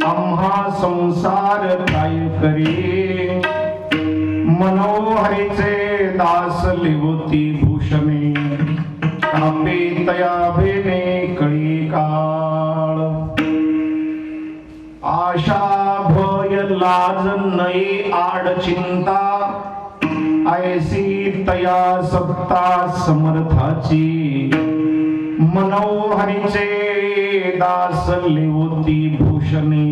आम्हा संसार काय करी मनोहरीचे दास लिवती भूषणे कापे तया भेने कळी काळ आशा भय लाज नये आड चिंता ऐसी तया सत्ता समर्थाची मनोहरीचे दास लिवती भूषणे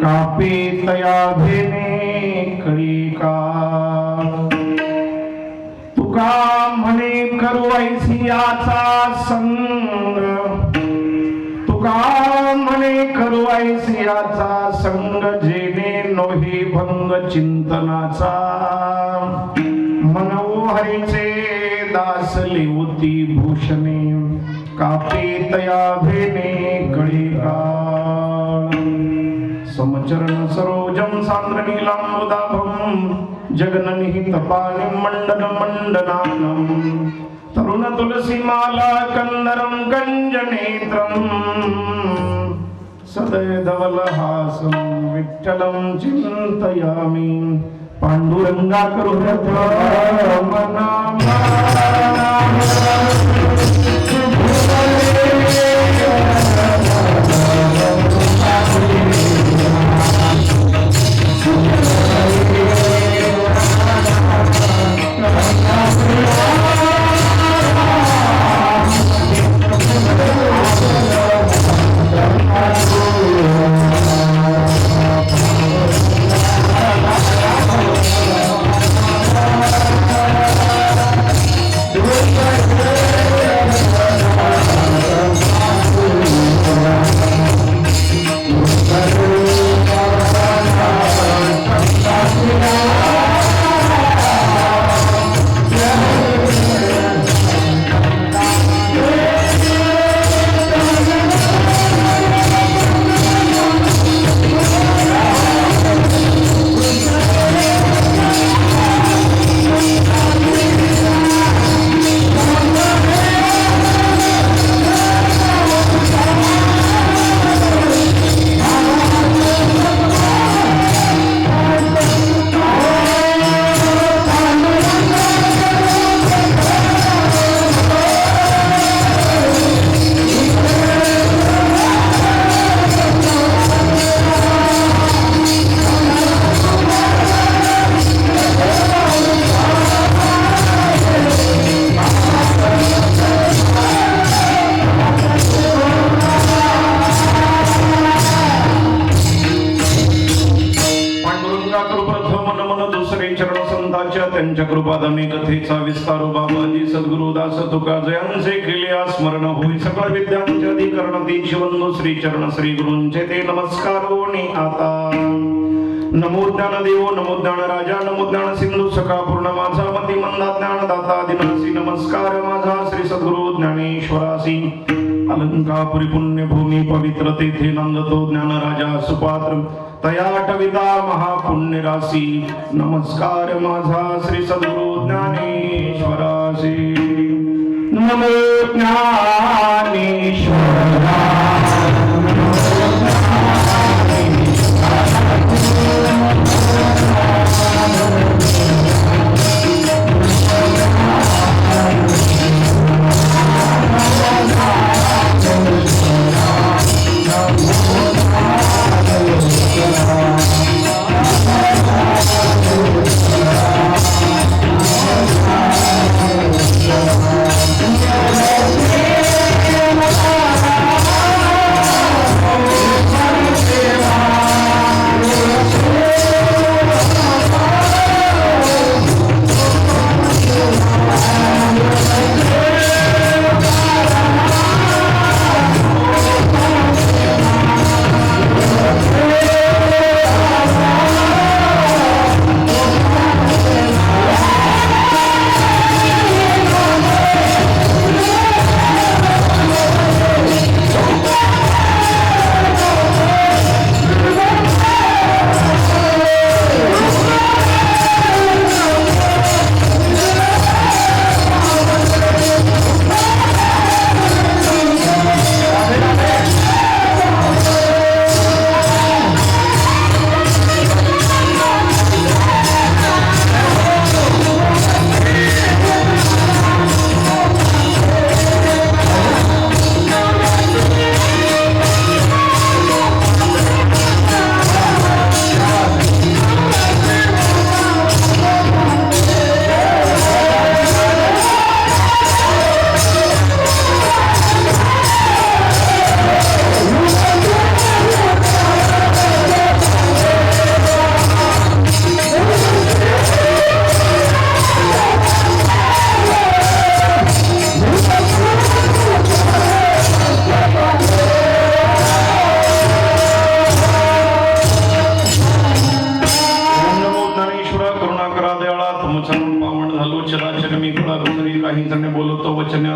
कापे तया भेने कळी काळ तुका म्हणे करू ऐसियाचा संग तुका म्हणे करू ऐसियाचा संग जेने नोही भंग चिंतनाचा मनोहरीचे दास लिवती भूषणे कापे तया भेने कळी काळ समचरण सरोजम सांद्र नीलांबुदाभम जगननिहित पाणि मंडन मंडनानम तरुण तुलसी माला कंदरम गंजनेत्रम सदैधवलहासं विठ्ठलं चिंतयामि पांडुरंगा त्यांच्या कृपादानी कथेचा विस्तार बाबाजी सद्गुरुदास तुका जयांचे केले स्मरण होई सकळ विद्यांचे अधिकरण दीक्षबंधू श्री चरण श्री गुरूंचे ते नमस्कार होणी आता नमो ज्ञान देव नमो ज्ञान राजा नमो ज्ञान सिंधू सखा पूर्ण माझा मती मंदा ज्ञान दाता दिनासी नमस्कार माझा श्री सद्गुरु ज्ञानेश्वरासी अलंकापुरी पुण्य भूमी पवित्र तेथे नंदतो ज्ञान राजा सुपात्र तयाटविता महापुण्य राशी नमस्कार माझा श्री सद्गुरु ज्ञानेश्वरासी नमो ज्ञानेश्वरा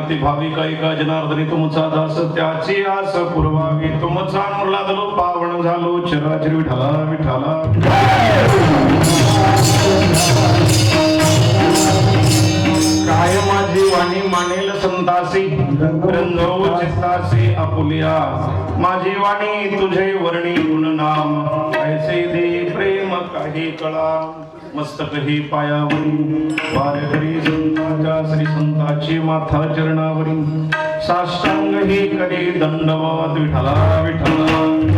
ते भाविक ऐका जनार्दनी तुमचा दास त्याची आस पुरवावी तुमचा अनुरला दलो पावन झालो चराचर विठाला विठाला काय माझी वाणी मानेल संतासी रंगव चित्तासी आपुलिया माझी वाणी तुझे वर्णी गुणनाम ऐसे दे प्रेम काही कळा मस्तक ही पायावरी वारकरी संतांच्या श्री संताची माथा चरणावरी साष्टांग ही करी दंडवत विठला विठला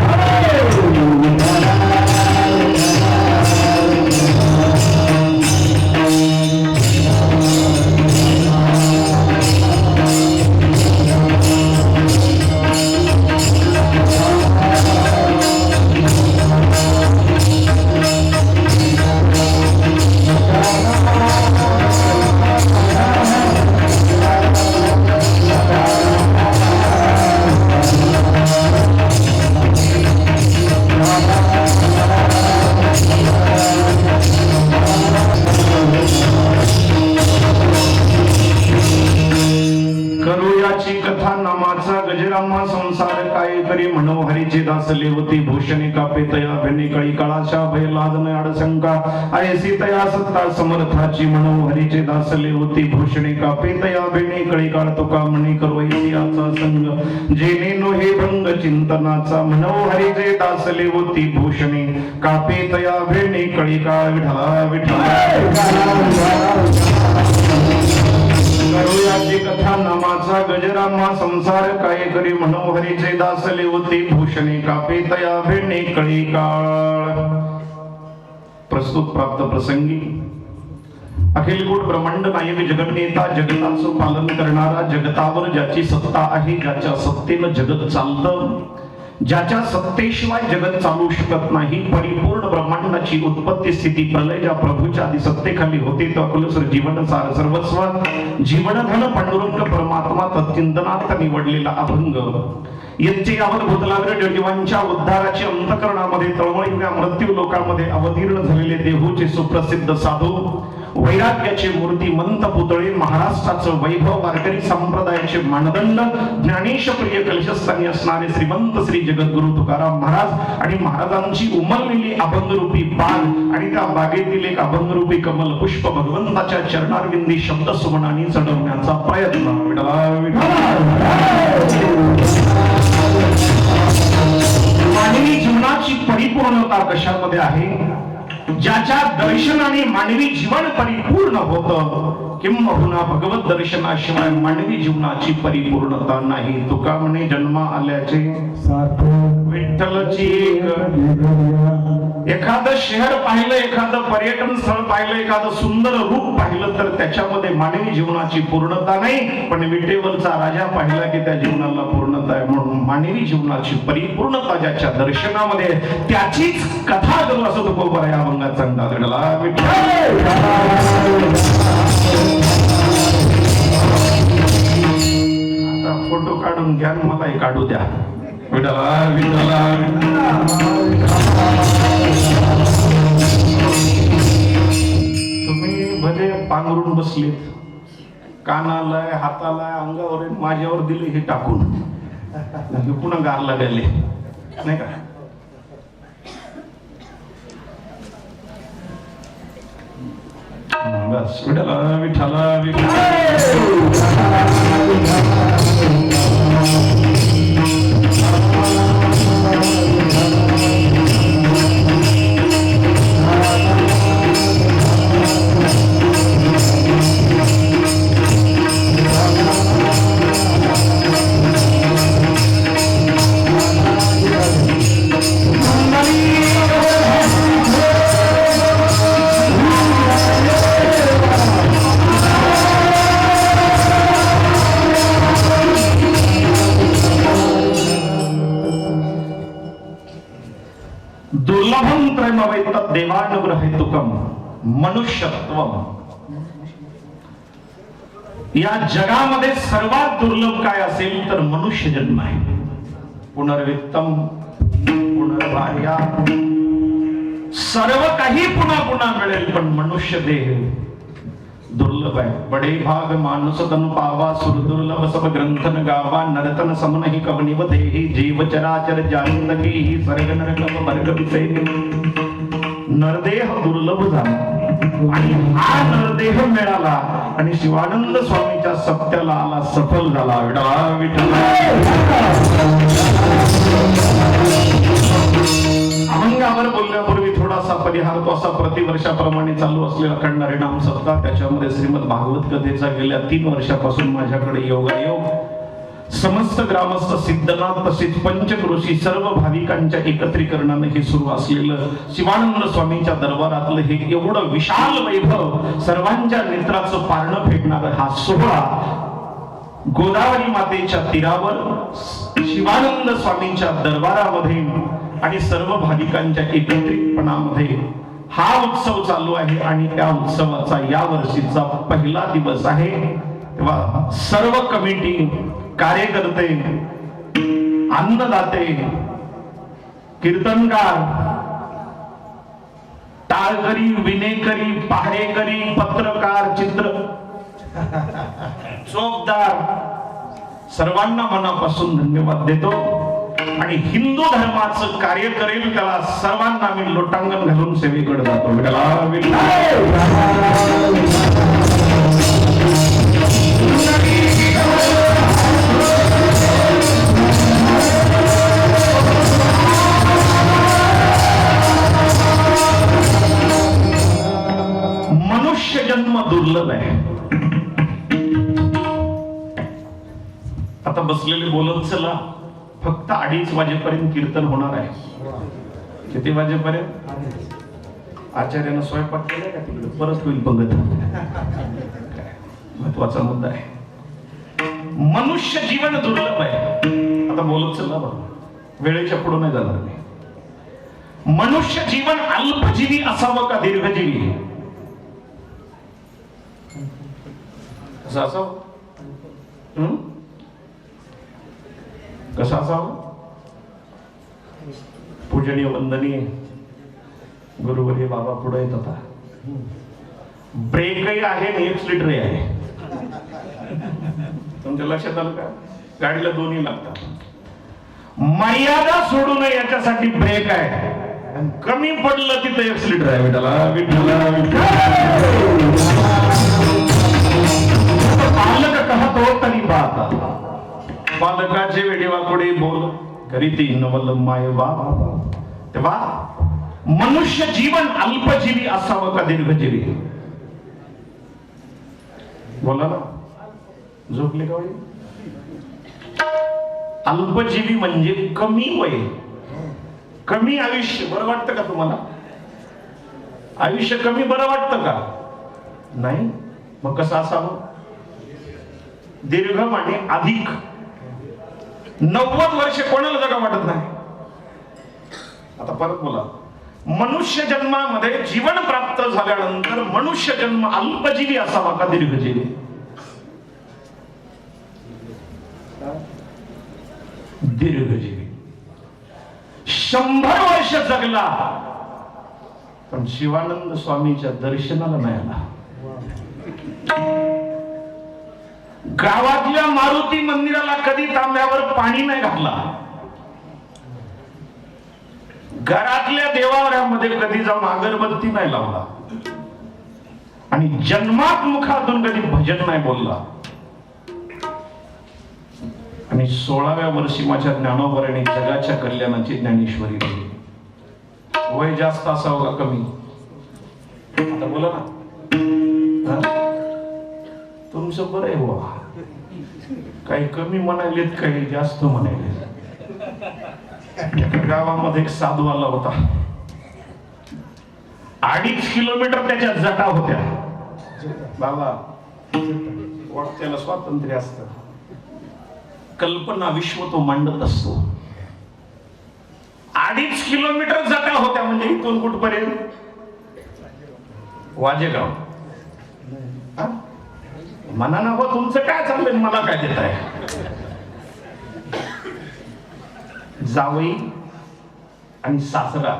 संसार काय करी मनोहरीचे दास लेवती भूषणे कापे तया भिन्नी कळी काळाच्या भय लादन अडशंका ऐसी तया सत्ता समर्थाची मनोहरीचे दास लेवती भूषणे कापे तया भिन्नी कळी काळ तुका मणी करवैसियाचा संग जेने नोहे भंग चिंतनाचा मनोहरीचे दास लेवती भूषणे कापे तया भिन्नी कळी काळ विठला विठला करुयाची कथा नामाचा गजरामा संसार काय करी मनोहरीचे दास लेवती भूषणे कापे तया भिन्नी कळी काळ प्रस्तुत प्राप्त प्रसंगी अखिल गुण ब्रह्मांड नायक जगन्नेता जगताचं पालन करणारा जगतावर ज्याची सत्ता आहे ज्याच्या सत्तेनं जगत चालतं ज्याच्या सत्तेशिवाय जगत चालू शकत नाही परिपूर्ण ब्रह्मांडाची उत्पत्ती स्थिती प्रलय ज्या प्रभूच्या आधी सत्तेखाली होते तो अकुलसर जीवन सार सर्वस्व जीवनधन पांडुरंग परमात्मा तत्चिंतनात निवडलेला अभंग यांचे यावत भूतलाग्र जीवांच्या उद्धाराची अंतकरणामध्ये तळमळीच्या मृत्यू लोकांमध्ये अवतीर्ण झालेले देहूचे सुप्रसिद्ध साधू वैराग्याचे मूर्तिमंत पुतळे महाराष्ट्राचं वैभव वारकरी संप्रदायाचे मानदंड ज्ञानेशप्रिय कलशस्थानी असणारे श्रीमंत श्री जगद्गुरु तुकाराम महाराज आणि महाराजांची उमललेली अभंगरूपी बाग आणि त्या बागेतील एक अभंगरूपी कमल पुष्प भगवंताच्या चरणारविंदी शब्द सुमनानी चढवण्याचा प्रयत्न मानवी जीवनाची परिपूर्णता कशामध्ये आहे ज्याच्या दर्शनाने मानवी जीवन परिपूर्ण होतं किंबहुना भगवत दर्शनाशिवाय मानवी जीवनाची परिपूर्णता नाही तुका म्हणे जन्मा आल्याचे विठ्ठलची एखादं शहर पाहिलं एखादं पर्यटन स्थळ पाहिलं एखादं सुंदर रूप पाहिलं तर त्याच्यामध्ये मानवी जीवनाची पूर्णता नाही पण विटेवरचा राजा पाहिला की त्या जीवनाला पूर्णता आहे म्हणून मानवी जीवनाची परिपूर्णता ज्याच्या दर्शनामध्ये त्याचीच कथा करू असं तो कोपर या अभंगात सांगतात आता फोटो काढून घ्या मलाही काढू द्या विठला विठला तुम्ही भले पांघरून बसलेत कानालाय हातालाय अंगावर माझ्यावर दिले हे टाकून पुन्हा गार लागले नाही का बस विठला विठला दुर्लभम त्रयमवैतत् देवानुग्रहेतुकम मनुष्यत्वम या जगामध्ये सर्वात दुर्लभ काय असेल तर मनुष्य जन्म आहे पुनर्वित्तम पुनर्भार्या सर्व काही पुन्हा पुन्हा मिळेल पण मनुष्य देह दुर्लभ आहे. बडे भाग मानुस तनु पावा सुर दुर्लभ सब ग्रंथन गावा नरतन समनहि कवनिव देहि जीव चराचर जानित की ही सर्ग नरक वर्ग विषय. नरदेह दुर्लभ झाला आणि हा नरदेह मिळाला आणि शिवानंद स्वामीच्या सत्याला आला, सफल झाला. विठला विठला. अभंगावर बोलण्यापूर्वी थोडासा परिहार तो असा प्रतिवर्षाप्रमाणे चालू असलेला अखंड हरिनाम सप्ताह, त्याच्यामध्ये श्रीमद भागवत कथेचा गेल्या 3 वर्षापासून माझ्याकडे योगायोग समस्त ग्रामस्थ सिद्धनाथ तसेच पंचक्रोशी सर्व भाविकांच्या एकत्रीकरणाने हे सुरू असलेलं शिवानंद स्वामींच्या दरबारातलं हे एवढं विशाल वैभव, सर्वांच्या नेत्राचं पारणं फेडणारा हा सोहळा गोदावरी मातेच्या तीरावर शिवानंद स्वामींच्या दरबारामध्ये आणि सर्व भाविकांच्या एकत्रितपणामध्ये हा उत्सव चालू आहे. आणि त्या उत्सवाचा या वर्षीचा पहिला दिवस आहे. तेव्हा सर्व कमिटी, कार्यकर्ते, अन्नदाते, कीर्तनकार, टाळकरी, विनेकरी, पहारेकरी, पत्रकार, चित्र चोपदार सर्वांना मनापासून धन्यवाद देतो. आणि हिंदू धर्माचं कार्य करेल त्याला सर्वांना मी लोटांगण घालून सेवेकडे जातो. मनुष्य जन्म दुर्लभ आहे. आता बसलेले बोलत चला, फक्त 2:30 वाजेपर्यंत कीर्तन होणार आहे. किती वाजेपर्यंत? आचार्यानं स्वयंपाक केला का तिकडे? परत होईल पंगत. महत्वाचा मुद्दा आहे. मनुष्य जीवन दुर्लभ आहे. आता बोलत चला बघा, वेळेच्या पुढे नाही जाणार मी. मनुष्य जीवन अल्पजीवी असावं का दीर्घजीवी? कसं असावं? कसं असावं? पूजनीय वंदनीय गुरुवर्य बाबा पुढे येत होता. ब्रेकही आहे आणि एक्सलेटरही आहे. तुमच्या लक्षात आलं का? गाडीला दोन्ही लागतात. मर्यादा सोडू नये याच्यासाठी ब्रेक आहे, कमी पडलं तिथं एक्सलेटर आहे. बालक कहतो तरी बाता, बालकाचे वेडीवाकडे बोल करीती नवल माय बाबा. तेव्हा मनुष्य जीवन अल्पजीवी असावं का दीर्घजीवी? बोला ना, झोपले का? अल्पजीवी म्हणजे कमी वय, कमी आयुष्य. बरं वाटतं का तुम्हाला? आयुष्य कमी बरं वाटतं का? नाही. मग कसं असावं? दीर्घ म्हणजे अधिक. 90 वर्ष कोणाला जगा वाटत नाही. आता परत बोला, मनुष्य जन्मामध्ये जीवन प्राप्त झाल्यानंतर मनुष्य जन्म अल्पजीवी असावा का दीर्घजीवी? दीर्घजीवी. 100 वर्ष जगला पण शिवानंद स्वामीच्या दर्शनाला नाही आला. गावातल्या मारुती मंदिराला कधी तांब्यावर पाणी नाही घातला. घरातल्या देवाऱ्यामध्ये कधी जाऊन अगरबत्ती नाही लावला. आणि जन्मात मुखातून कधी भजन नाही बोलला. आणि 16व्या वर्षी माझ्या ज्ञानोबराने जगाच्या कल्याणाची ज्ञानेश्वरी दिली. वय जास्त असावं का कमी? आता बोला ना. तुमचं बरं आहे बुवा. काही कमी म्हणालेत, काही जास्त म्हणाले. गावामध्ये एक साधू आला होता. 2.5 किलोमीटर त्याच्या जटा होत्या. बाबा, त्याला स्वातंत्र्य असतं. कल्पना विश्व तो मांडत असतो. 2.5 किलोमीटर जटा होत्या. म्हणजे इथून कुठपर्यंत? वाजेगाव. मना ना हो, तुमचं काय चाललंय, मला काय देत आहे? जावई आणि सासरा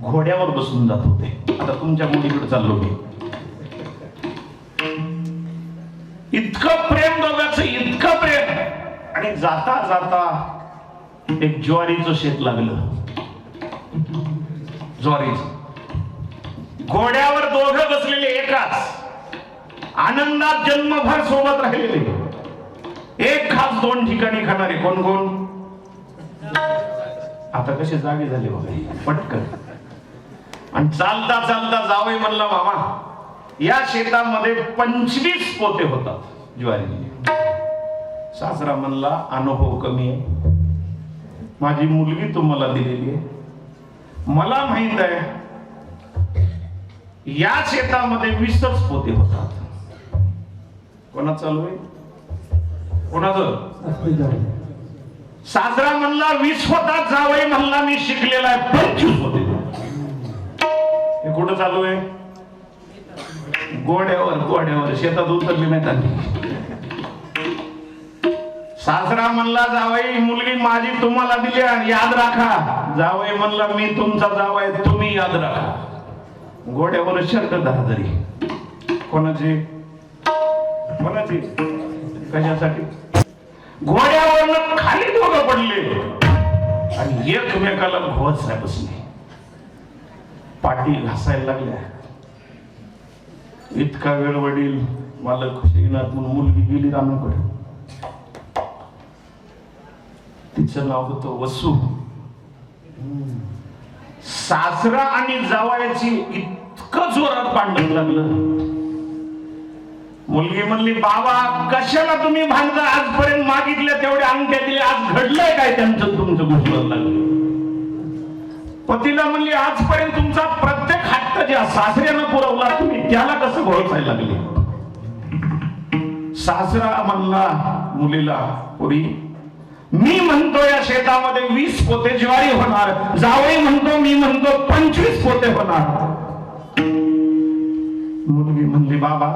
घोड्यावर बसून जात होते. आता तुमच्या मुलीकडे चाललो मी. इतकं प्रेम दोघांचं, इतकं प्रेम. आणि जाता जाता एक ज्वारीचं शेत लागलं. ज्वारीचं घोड्यावर दोघं बसलेले, एकाच आनंदात जन्मभर सोबत राहिलेले, एक खास दोन ठिकाणी खाणारे. कोण कोण? आता कसे जागे झाले बघा पटकन. आणि चालता चालता जावई म्हणला, मामा या शेतामध्ये 25 पोते होतात ज्वारी. सासरा म्हणला, अनुभव कमी आहे, माझी मुलगी तुम्हाला दिलेली आहे, मला माहित आहे या शेतामध्ये 20च पोते होतात. कोणाचं चालू आहे? कोणाचं? सासरा म्हणला 20 होतात, जावई म्हणला मी शिकलेला आहे 25 होते. हे कुठं चालू आहे? गोड्यावर शेतात उतरली नाही त्यांनी. सासरा म्हणला, जावई मुलगी माझी तुम्हाला दिली आणि याद राखा. जावई म्हणला, मी तुमचा जावई, तुम्ही याद राखा. घोड्यावर शर्ट धारदरी. कोणाची? कशासाठी? घोड्यावर खाली दोघं पडले आणि एकमेकाला घोसाय बसले, पाठी घासायला लागल्या. इतका वेळ वडील मालक खुशीनाथ म्हणून मुलगी गेली रामाकडे. तिचं नाव होतं वसू. सासरा आणि जावयाची इतकं जोरात भांडण लागलं. मुलगी म्हणली, बाबा कशाला तुम्ही भांडता? आजपर्यंत मागितल्या तेवढ्या अंगठ्या दिल्या, आज घडलंय काय त्यांचं तुमचं घुसलं लागलं. पतीला म्हणली, आजपर्यंत तुमचा प्रत्येक हट्ट ज्या सासऱ्यानं पुरवला तुम्ही त्याला कसं घोळसायला लागले? सासरा म्हणला मुलीला, पुरी मी म्हणतो या शेतामध्ये 20 पोते ज्वारी होणार, जावई म्हणतो मी म्हणतो 25 पोते होणार. मुलगी म्हणली, बाबा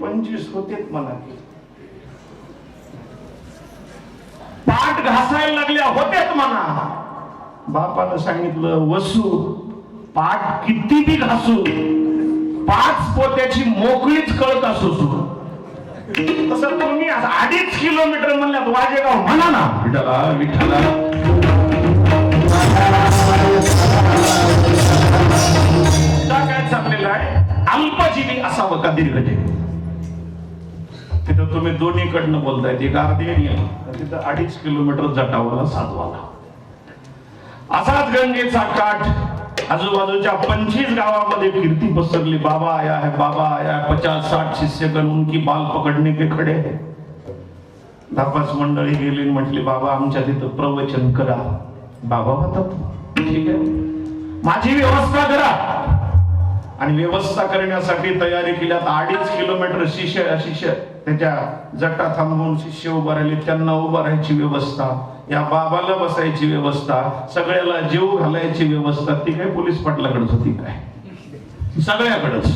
25 होतेच म्हणा. पाठ घासायला लागल्या, होतेच म्हणा. बापानं सांगितलं, वसू पाठ किती बी घासू, 5 पोत्याची मोकळीच कळत असू. तसं तुम्ही 2.5 किलोमीटर म्हणल्यात वाजेगाव म्हणा ना. विठ्ठला विठ्ठला काय चाललेलं आहे? अल्पजीवी असावं का दीर्घजीवी? तिथं तुम्ही दोन्हीकडनं बोलताय, एक अर्धी तिथं 2.5 किलोमीटर जटावाला साधवाला. असाच गंगेचा काठ आजूबाजूच्या 25 गावामध्ये कीर्ती पसरली. बाबा आया है, बाबा आया है. 50-60 शिष्यगण उनकी बाल पकडणे के खडे है. 10-5 मंडळी गेली, म्हटली बाबा आमच्या तिथं प्रवचन करा. बाबा म्हणतात ठीक आहे, माझी व्यवस्था करा. आणि व्यवस्था करण्यासाठी तयारी केल्यात. 2.5 किलोमीटर शिष्य त्याच्या जटा थांबवून शिष्य उभा राहिले, त्यांना उभा राहायची व्यवस्था, या बाबाला बसायची व्यवस्था, सगळ्याला जीव घालायची व्यवस्था. ती काय पोलीस पाटलाकडेच होती काय? सगळ्याकडेच.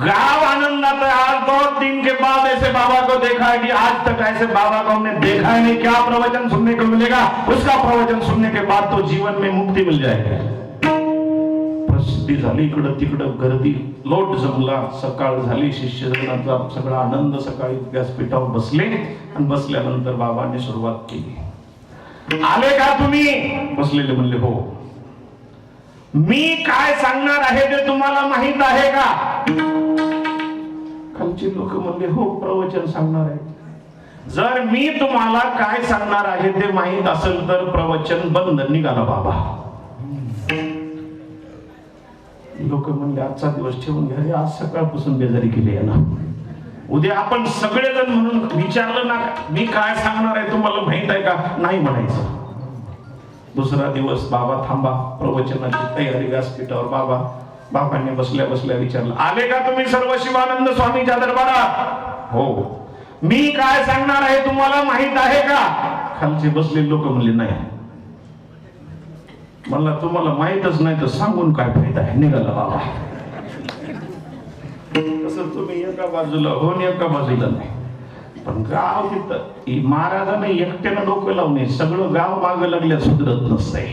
गाव आनंदात है. आज 2 दिन के बाद ऐसे बाबा को देखा है कि आज तक ऐसे बाबा को हमने देखा ही नहीं. क्या प्रवचन सुनने को मिलेगा? उसका प्रवचन सुनने के बाद तो जीवन में मुक्ति मिल जाएगी. प्रसिद्धी झाली, इकडं तिकडं गर्दी, लोट जमला. सकाळ झाली, शिष्यजनाचा सगळा आनंद. सकाळी व्यासपीठावर बसले आणि बसल्यानंतर बाबांनी सुरुवात केली. आले का तुम्ही? बसलेले म्हणले हो. मी काय सांगणार आहे ते तुम्हाला माहित आहे का? खालची लोक म्हणले हो, प्रवचन सांगणार आहे. जर मी तुम्हाला काय सांगणार आहे ते माहित असेल तर प्रवचन बंद. निघाला बाबा. लोक म्हणले आजचा दिवस ठेवून घ्या, आज सकाळपासून बेजारी केली आहे ना. उद्या आपण सगळेजण म्हणून विचारलं ना, मी काय सांगणार आहे तुम्हाला माहित आहे का? नाही म्हणायचं. दुसरा दिवस बाबा थांबा, प्रवचनाची तयारी व्यासपीठावर. बाबांनी बसल्या बसल्या विचारलं, आले का तुम्ही सर्व शिवानंद स्वामीच्या दरबारात? हो. मी काय सांगणार आहे तुम्हाला माहित आहे का? खालचे बसले लोक म्हणले नाही. मला तुम्हाला माहितच नाही तर सांगून काय फायदा आहे. निघाला बाबा. तसं तुम्ही एका बाजूला हो आणि एका बाजूला नाही. पण गाव तिथं महाराजांनी एकट्यानं डोकं लावणे, सगळं गाव मागं लागल्या सुधरत नसतंय.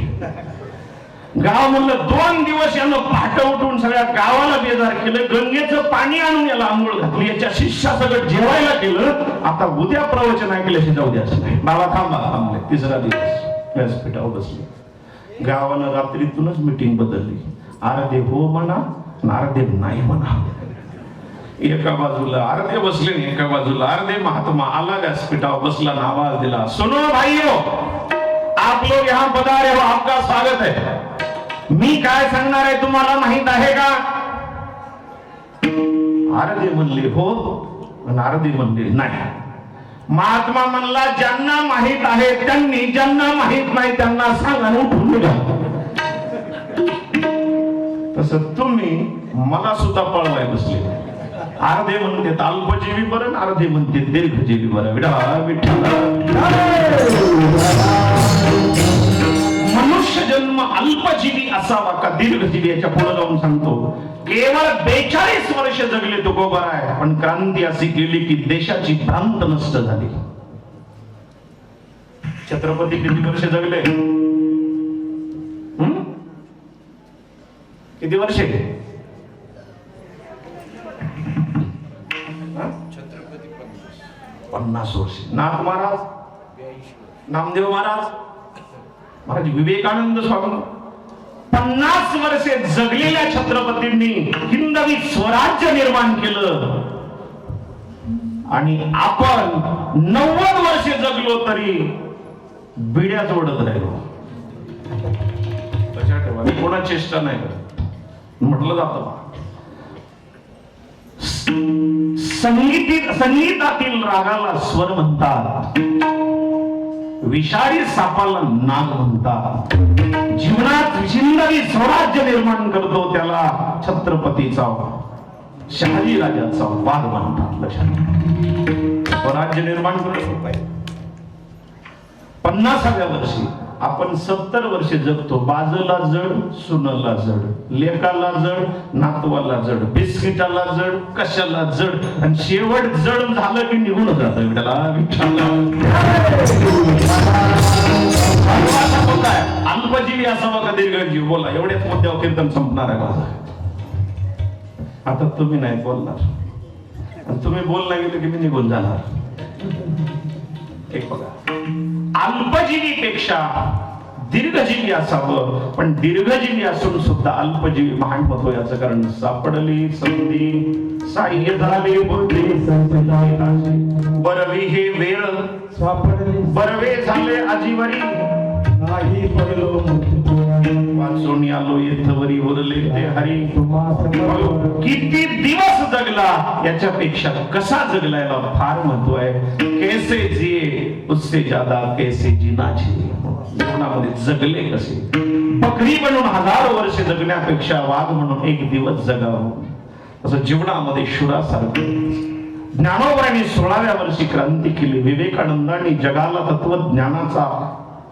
गाव म्हणलं 2 दिवस यानं पहाटे उठून सगळ्या गावाला बेजार केलं, गंगेचं पाणी आणून याला आंघोळ घातली, याच्या शिष्या सगळं जेवायला केलं. आता उद्या प्रवचन ऐकल्याशी जाऊ द्या नाही. बाबा थांबले. 3रा दिवस व्यासपीठावर बसले. गावानं रात्रीतूनच मीटिंग बदलली. आरदे हो म्हणा, नारदे नाही म्हणा. एका बाजूला आरदे बसले, एका बाजूला आरदे महात्मा आला व्यासपीठावर बसला, आवाज दिला, सुनो भाइयों, आप लोग यहाँ पधारे हो, आपका स्वागत है. मी काय सांगणार आहे तुम्हाला माहित आहे का? आरदे म्हणले हो, नारदे म्हणले नाही. महात्मा म्हणला, ज्यांना माहित आहे त्यांनी, ज्यांना माहित नाही त्यांना सांगा उठून निघा. तसं तुम्ही मला सुद्धा पळवाय बसले. आरदे म्हणते अल्पजीवी बरं, आरदे म्हणते दीर्घजीवी बरं. मनुष्य जन्म अल्पजीवी असावा का दीर्घजीवी? याच्या पुढे जाऊन सांगतो, केवळ 42 वर्ष जगले तुकोबार आहे, पण क्रांती अशी केली की देशाची भ्रांत नष्ट झाली. छत्रपती किती वर्ष जगले? किती वर्षे? छत्रपती 50 वर्ष. नाथ महाराज, नामदेव महाराज, महाराज विवेकानंद स्वामी 50 वर्षे जगलेल्या छत्रपतींनी हिंदवी स्वराज्य निर्माण केलं. आणि आपण 90 वर्षे जगलो तरी बिड्याच ओढत राहिलो. लक्षात ठेवा, मी कोणा चेष्टा नाही करत. म्हटलं जातं संगीतातील रागाला स्वर म्हणतात, विषारी सापाला नाग म्हणतात. जीवनात हिंदवी स्वराज्य निर्माण करतो त्याला छत्रपतीचा, शहाजी राजाचा वाघ म्हणतात. लक्षात, स्वराज्य निर्माण करतो. 50व्या वर्षी आपण 70 वर्षे जगतो. बाजूला जड, सुनला जड, लेकाला जड, नातवाला जड, बिस्किटाला जड, कशाला जड, आणि शेवट जड झालं की निघून जात. अल्पजीवी असावा का दीर्घजीवी? बोला, एवढ्याच मुद्द्यावर कीर्तन संपणार आहे माझं. आता तुम्ही नाही बोलणार, तुम्ही बोलला गेले की मी निघून जाणार. एक बघा, अल्पजीवीपेक्षा दीर्घजीवी असावं, पण दीर्घजीवी असून सुद्धा अल्पजीवी महान याचं कारण सापडली संधी साह्य झाले बोलले बरवी हे वेळ बरवे झाले आजीवरी नाही पडलो वाचून आलो येथवरी उरले ते हरी. किती दिवस जगला याच्यापेक्षा कसा जगला याला फार महत्व आहे. कैसे जिये उससे ज्यादा कैसे जीना चाहिए. जीवनामध्ये जगले कसे. बकरी म्हणून 1000 वर्ष जगण्यापेक्षा वाघ म्हणून 1 दिवस जगावं. असं जीवनामध्ये शुरासारखं. ज्ञानोबरांनी 16व्या वर्षी क्रांती केली. विवेकानंदांनी जगाला तत्वज्ञानाचा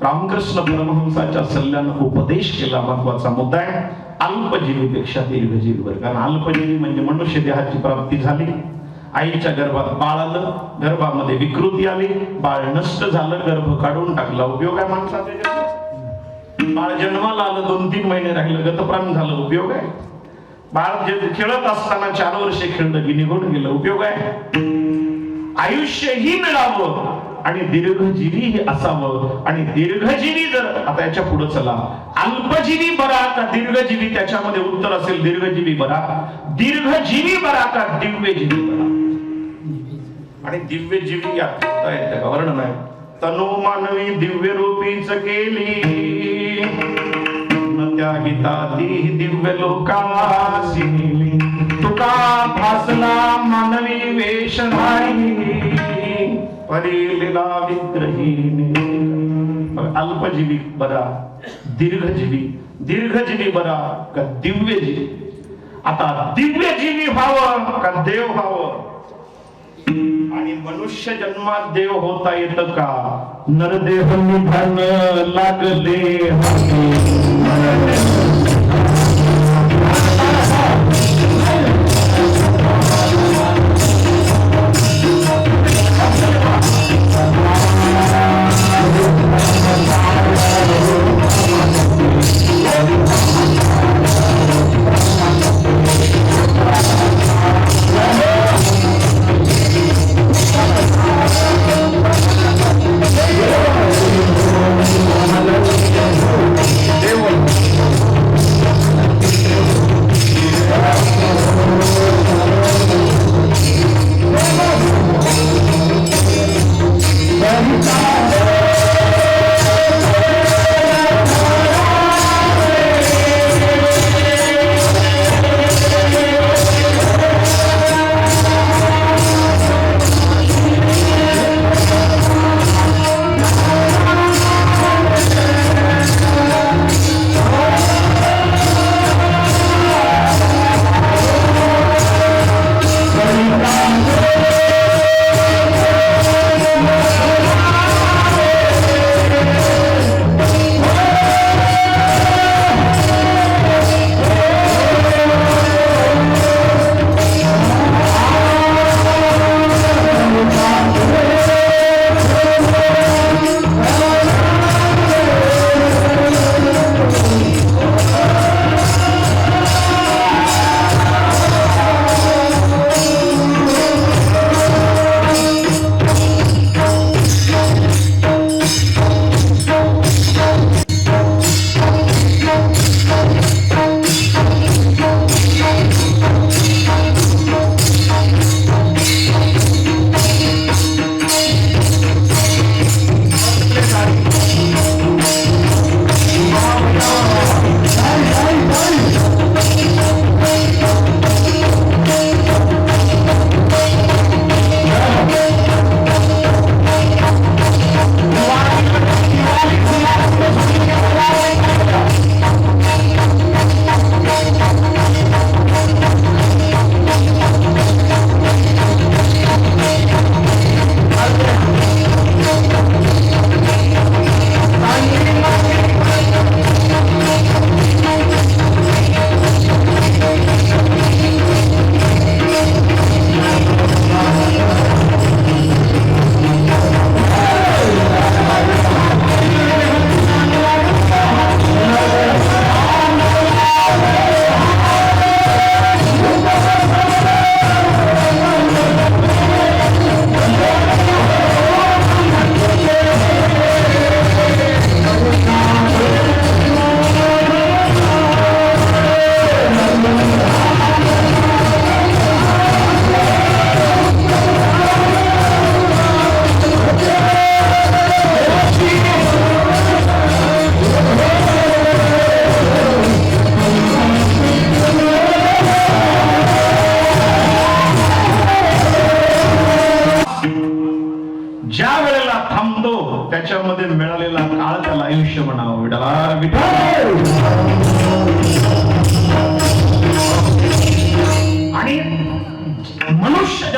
रामकृष्ण परमहंसाच्या सल्ल्यानं उपदेश केला. महत्वाचा मुद्दा आहे अल्पजीवीपेक्षा दीर्घजीवीवर. कारण अल्पजीवी म्हणजे मनुष्य देहाची प्राप्ती झाली, आईच्या गर्भात बाळ आलं, गर्भामध्ये विकृती आली, बाळ नष्ट झालं, गर्भ काढून टाकला. उपयोग आहे माणसाचा? बाळ जन्माला आलं, 2-3 महिने राहिलं, गतप्राण झालं. उपयोग आहे? बाळ जे खेळत असताना 4 वर्षे खेळलं की निघून गेलं. उपयोग आहे? आयुष्यही मिळावं आणि दीर्घजीवी असावं. आणि दीर्घजीवी जर, आता याच्या पुढे चला, अल्पजीवी बरा का दीर्घजीवी? त्याच्यामध्ये उत्तर असेल दीर्घजीवी बरा. दीर्घजीवी बरा का दिव्यजीवी बरा? आणि दिव्यजीवी यात वर्णन आहे. तनु मानवी दिव्य रूपीच केली न त्या हिताती दिव्य लोकासी नेली. तुका भासला मानवी वेशधारी परिलीला विग्रहीने. अल्पजीवी बरा, दीर्घजीवी बरा का दिव्यजीवी? आता दिव्यजीवी व्हावं का देव व्हावं? आणि मनुष्य जन्मात देव होता येतं का? नरदेह निधन लागले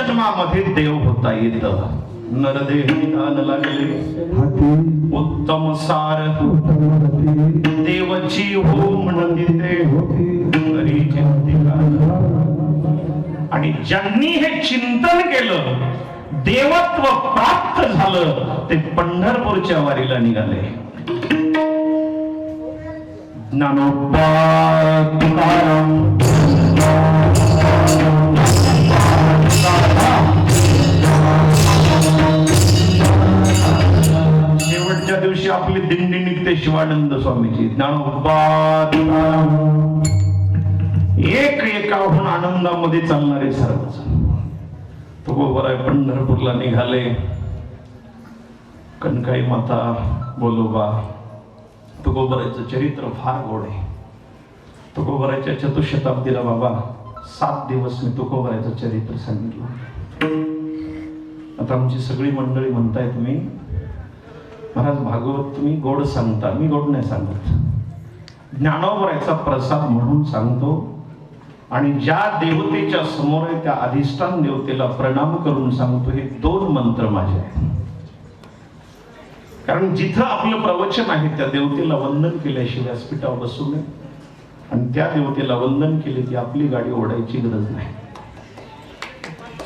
जन्मामध्ये देव होता येत. नरदेही दान लागले उत्तम सार, देवची हो म्हणती ते हरी चिंतिका. आणि ज्यांनी हे चिंतन केलं, देवत्व प्राप्त झालं, ते पंढरपूरच्या वारीला निघाले. ज्ञानोबा तुकाराम शेवटच्या दिवशी आपली दिंडी निघते शिवानंद स्वामीची. ज्ञानोबा तुकाराम एक एकाहून आनंदामध्ये चालणारे सर्वच. तुकोबराय पंढरपूरला निघाले. कनकाई माता बोलोबा. तुकोबरायचं चरित्र फार गोड आहे. तुकोबरायच्या चतुशताब्दीला बाबा 7 दिवस मी तुकोबरायचं चरित्र सांगितलं. आता आमची सगळी मंडळी म्हणताय तुम्ही महाराज भागवत तुम्ही गोड सांगता. मी गोड नाही सांगत, ज्ञानोबरायचा प्रसाद म्हणून सांगतो. आणि ज्या देवतेच्या समोर आहे त्या अधिष्ठान देवतेला प्रणाम करून सांगतो. हे 2 मंत्र माझे आहेत. कारण जिथं आपलं प्रवचन आहे त्या देवतेला वंदन केल्याशिवाय व्यासपीठावर बसू नये. आणि त्या देवतेला वंदन केले की आपली गाडी ओढायची गरज नाही.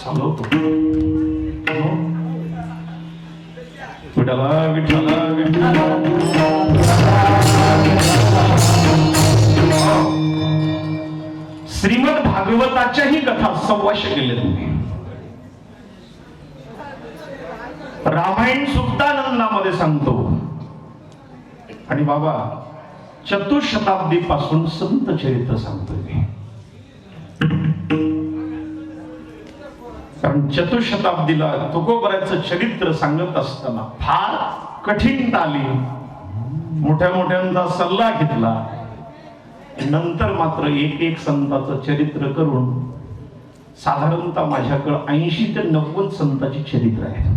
चालवतो विठ्ठला विठ्ठला विठ्ठला. श्रीमद भागवताच्याही कथा 100 केले तुम्ही. रामायण सुक्तानंदामध्ये सांगतो. आणि बाबा चतुशताब्दी पासून संत चरित्र सांगतोय मी. कारण चतुशताब्दीला तुकोबरायचं चरित्र सांगत असताना फार कठीण आली. मोठ्या मोठ्यांचा सल्ला घेतला. नंतर मात्र एक संताचं चरित्र करून साधारणतः माझ्याकडे 80 ते 90 संतांची चरित्र आहे.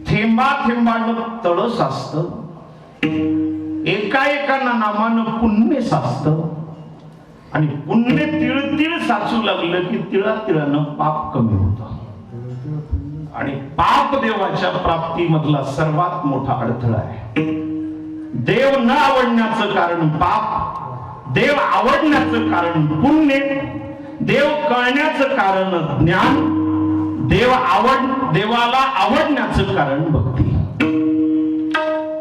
थेंबा थेंबानं तळ साचत, एका एका नामानं पुण्य साचत. आणि पुण्य तिळ तिळ साचू लागलं की तिळा तिळानं पाप कमी होतं. आणि पाप देवाच्या प्राप्तीमधला सर्वात मोठा अडथळा आहे. देव न आवडण्याचं कारण पाप, देव आवडण्याचं कारण पुण्य, देव कळण्याचं कारण ज्ञान, देवाला आवडण्याचं कारण भक्ती.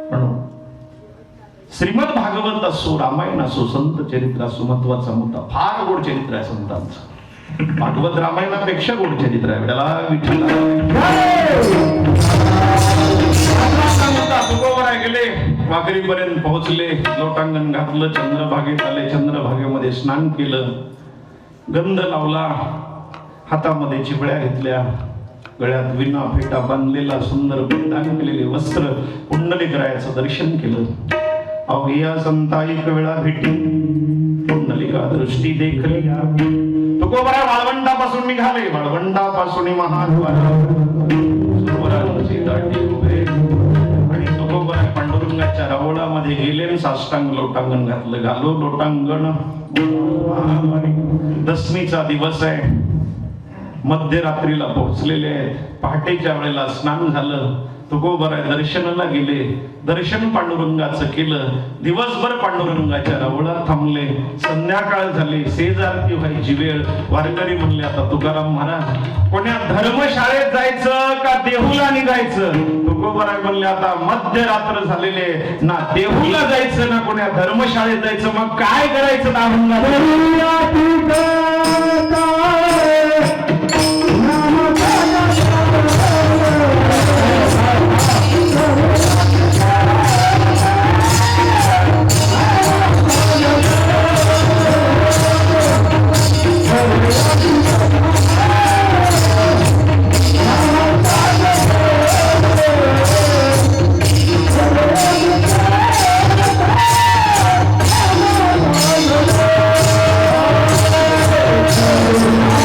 म्हणून श्रीमद भागवत असो, रामायण असो, संत चरित्र असो, महत्वाचा मुद्दा. फार गोड चरित्र आहे संतांचं. भागवत रामायणापेक्षा गोड चरित्र आहे. त्याला तुकोबराय गेले, वाघरीपर्यंत पोहोचले, लोटांगण घातलं, चंद्रभागेत आले, चंद्रभागेमध्ये स्नान केलं, गंध लावला, हातामध्ये चिपळ्या घेतल्या, गळ्यात विना फेटा बांधलेला, सुंदर परिधान केलेले वस्त्र, पुंडलिकरायाचं दर्शन केलं. अवघ्या संता एक वेळा भेटी, पुंडलिका दृष्टी देखली. तुकोबराय वाळवंटापासून निघाले. वाळवंटापासून महाद्वाराची दाटी उभे. आणि तुकोबराय पांडुरंगाच्या रावणामध्ये गेले, साष्टांग लोटांगण घातलं. घालो लोटांगण. दशमीचा दिवस आहे. मध्यरात्रीला पोहोचलेले आहेत. पहाटेच्या वेळेला स्नान झालं. तुकोबराय दर्शनाला गेले. दर्शन पांडुरंगाचं केलं. दिवसभर पांडुरंगाच्या रावळात थांबले. संध्याकाळ झाली. सेज आरती व्हायची वेळ. वारकरी म्हणले आता तुकाराम महाराज कोण्या धर्मशाळेत जायचं का देहूला निघायचं? तुकोबराय म्हणले आता मध्यरात्र झालेले, ना देहूला जायचं ना कोण्या धर्मशाळेत जायचं. मग काय करायचं? Oh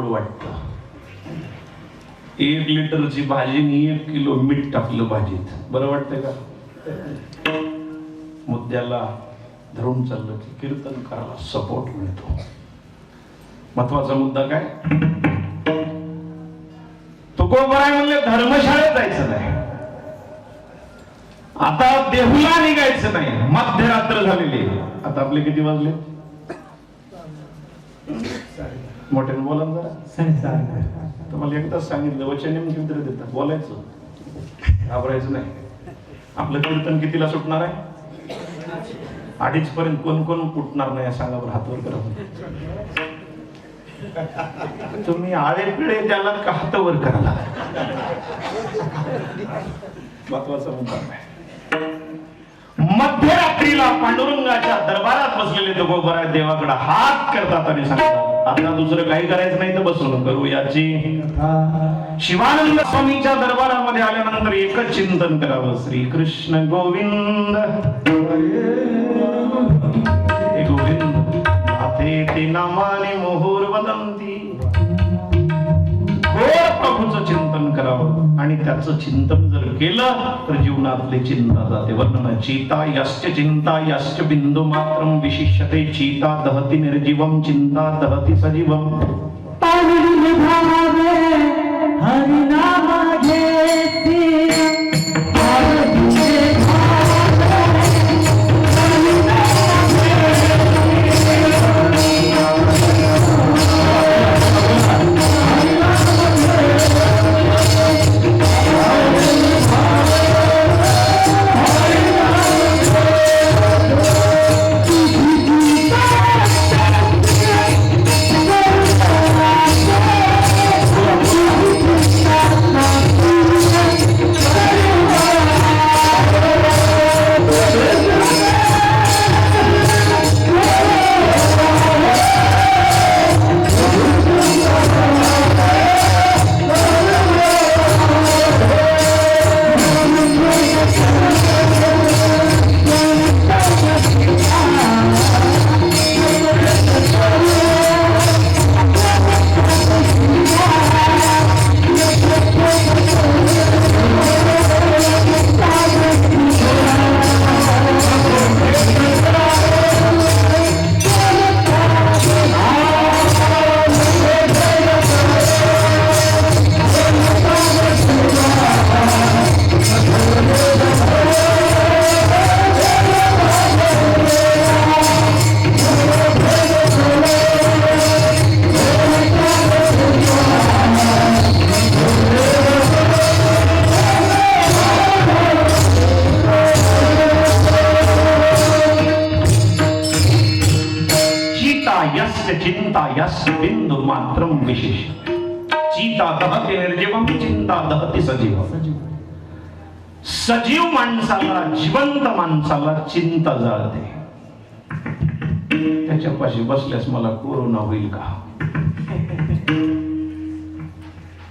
वाटतं. 1 लिटरची भाजी आणि 1 किलो मीठ टाकलं भाजीत, बरं वाटतंय का? मुद्द्याला धरून चाललं की कीर्तन करायला सपोर्ट मिळतो. महत्वाचा मुद्दा काय? तुकोबराय म्हणले धर्मशाळेत जायचं नाही, आता देहूला निघायचं नाही. मध्यरात्र झालेली. आता आपले किती वाजले? मोठ्याने बोला ना जरा. तुम्हाला एकदाच सांगितलं, वचन नेमकी तरी देतात, बोलायचं, घाबरायचं नाही. आपलं कीर्तन कितीला सुटणार आहे? 2:30 पर्यंत. कोण कोण उठणार नाही सांगा बरं, हातवर करा. तुम्ही आळे पिळे त्याला का हातावर करा. महत्वाचा मुद्दा आहे. मध्यरात्रीला पांडुरंगाच्या दरबारात बसलेले तुकोबराय देवाकडे हात करतात आणि सांगतात, आता दुसरं काही करायचं नाही तर बसून करू याची. शिवानंद स्वामीच्या दरबारामध्ये आल्यानंतर एकच चिंतन करावं, श्री कृष्ण गोविंद हे गोविंद नाथे ते नामाने मोहोर वदंती. प्रभूचं चिंतन करावं आणि त्याचं चिंतन जर केलं तर जीवनातली चिंता जाते. वर्णन चिता यश्च चिंता यश्च बिंदू मात्रम विशिष्यते चिता दहती निर्जीवम चिंता दहती सजीवम. चिंता यस्य बिंदु मात्रम विशेष चिता दहते निर्जीवम चिंता दहते सजीव. सजीव माणसाला, जिवंत माणसाला चिंता जाळते. त्याच्यापाशी बसल्यास मला कोरोना होईल का,